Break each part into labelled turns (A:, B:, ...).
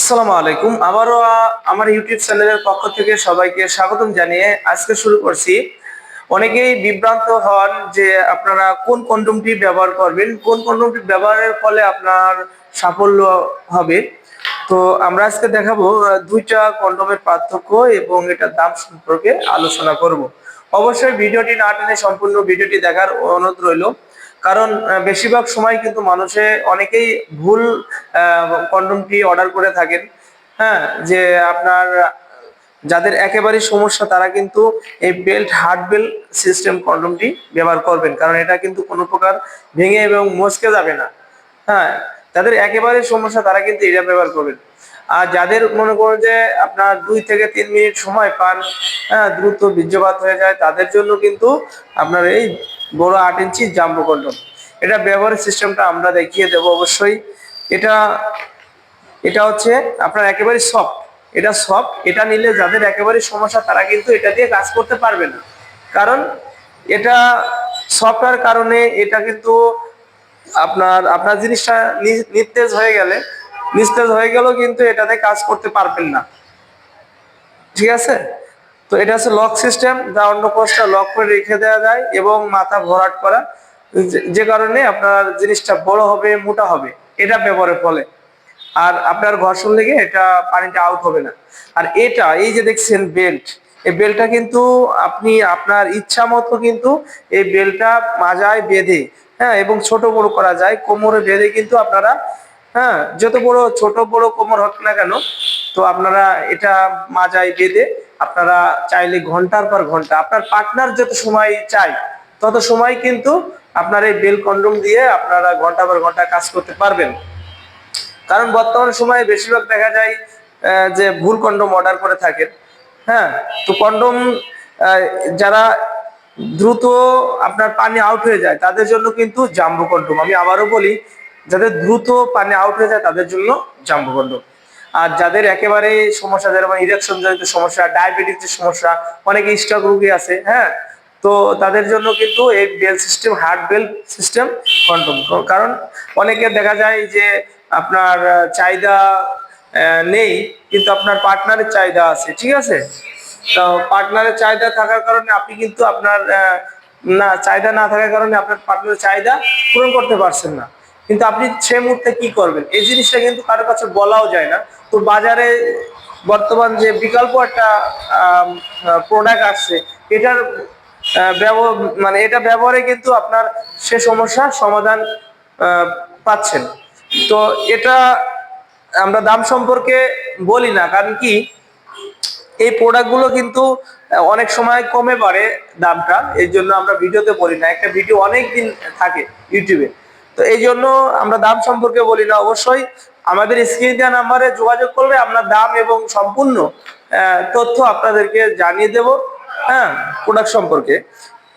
A: আসসালামু আলাইকুম। আবারও আমার ইউটিউব চ্যানেলের পক্ষ থেকে সবাইকে স্বাগতম জানিয়ে আজকে শুরু করছি। অনেকেই বিভ্রান্ত হন যে আপনারা কোন কন্ডোমটি ব্যবহার করবেন, কোন কন্ডোমটি ব্যবহারের ফলে আপনার সাফল্য হবে। তো আমরা আজকে দেখাবো দুইটা কন্ডোমের পার্থক্য এবং এটার দাম সম্পর্কে আলোচনা করব। অবশ্যই ভিডিওটি না টেনে সম্পূর্ণ ভিডিওটি দেখার অনুরোধ রইল। কারণ বেশিরভাগ সময় কিন্তু মানুষে অনেকেই ভুল কন্ডোমটি অর্ডার করে থাকেন। হ্যাঁ, যে আপনার যাদের একেবারেই সমস্যা তারা কিন্তু এই বেল্ট হার্ড বেল্ট সিস্টেম কন্ডোমটি ব্যবহার করবেন, কারণ এটা কিন্তু কোনো প্রকার ভেঙে এবং মচকে যাবে না। হ্যাঁ, যাদের একেবারে সমস্যা তারা কিন্তু এটা ব্যবহার করবেন। আর যাদের মনে করেন যে আপনার 2 থেকে 3 মিনিট সময় পান, হ্যাঁ, দ্রুত বীর্যপাত হয়ে যায়, তাদের জন্য কিন্তু আপনার এই বড় 8 ইঞ্চি জাম্বো কন্ডোম এটা ব্যবহারের সিস্টেমটা আমরা দেখিয়ে দেবো অবশ্যই। এটা এটা হচ্ছে আপনার একেবারে সফট, এটা সফট। এটা নিলে যাদের একেবারে সমস্যা তারা কিন্তু এটা দিয়ে কাজ করতে পারবে না, কারণ এটা সফটওয়্যার কারণে এটা কিন্তু আপনার আপনার জিনিসটা নিস্তেজ হয়ে গেলেও কিন্তু এটাতে কাজ করতে পারবেন না। ঠিক আছে, তো এটা হচ্ছে লক সিস্টেম, যা অন্য কোষটা লক করে রেখে দেওয়া যায় এবং মাথা ভরাট করা, যে কারণে আপনার জিনিসটা বড় হবে, মোটা হবে এটা ব্যবহারের ফলে। আর আপনার ঘর্ষণ লেগে এটা পানিটা আউট হবে না। আর এটা এই যে দেখছেন বেল্ট, এই বেল্টটা কিন্তু আপনি আপনার ইচ্ছা মতো কিন্তু এই বেল্টটা মাজায় বেঁধে, হ্যাঁ, এবং ছোট বড় করা যায়, কোমরে বেঁধে কিন্তু আপনারা, হ্যাঁ, যত বড় ছোট বড় কোমর হোক না কেন, তো আপনারা এটা মাজায় বেঁধে আপনারা চাইলে ঘন্টার পর ঘন্টা আপনার পার্টনার যত সময় চাই তত সময় কিন্তু আপনার এই বেল কন্ডোম দিয়ে আপনারা ঘন্টা পর ঘন্টা কাজ করতে পারবেন। কারণ বর্তমান সময়ে বেশিরভাগ দেখা যায় যে ভুল কন্ডোম অর্ডার করে থাকেন। হ্যাঁ, তো কন্ডোম যারা দ্রুত আপনার পানি আউট হয়ে যায় তাদের জন্য কিন্তু জাম্বো কন্ডোম, আমি আবারও বলি, যাদের দ্রুত পানি আউট হয়ে যায় তাদের জন্য জাম্বো কন্ডোম। আর যাদের একেবারে সমস্যা, যেমন ইরেকশন জনিত সমস্যা, ডায়াবেটিসের সমস্যা, অনেকে স্ট্রোক রোগী আছে, হ্যাঁ, তো তাদের জন্য কিন্তু এই bell system, hard bell system কন্ডোম। কারণ অনেকে দেখা যায় যে আপনার চাহিদা নেই কিন্তু আপনার পার্টনারের চাহিদা আছে, ঠিক আছে। তো পার্টনারের চাহিদা থাকার কারণে আপনি কিন্তু আপনার না চাহিদা না থাকার কারণে আপনার পার্টনারের চাহিদা পূরণ করতে পারছেন না, কিন্তু আপনি সে মুহূর্তে কি করবেন এই জিনিসটা কিন্তু কারোর কাছে বলাও যায় না। তো বাজারে বর্তমান যে বিকল্প একটা প্রোডাক্ট আসছে, এটার মানে এটা ব্যবহারে কিন্তু আপনার সে সমস্যার সমাধান পাচ্ছেন। তো এটা আমরা দাম সম্পর্কে বলি না, কারণ কি এই প্রোডাক্টগুলো কিন্তু অনেক সময় কমে পড়ে দামটা, এই জন্য আমরা ভিডিওতে বলি না, একটা ভিডিও অনেক দিন থাকে ইউটিউবে, তো এই জন্য আমরা দাম সম্পর্কে বলি না। অবশ্যই আমাদের স্ক্রিনে দেওয়া নাম্বারে যোগাযোগ করলে আমরা দাম এবং সম্পূর্ণ তথ্য আপনাদেরকে জানিয়ে দেব, হ্যাঁ, প্রোডাক্ট সম্পর্কে।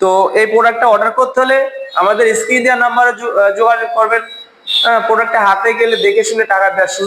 A: তো এই প্রোডাক্টটা অর্ডার করতে হলে আমাদের স্ক্রিনে দেওয়া নাম্বারে যোগাযোগ করবেন। প্রোডাক্টটা হাতে গেলে দেখে শুনে টাকা দেওয়ার সুযোগ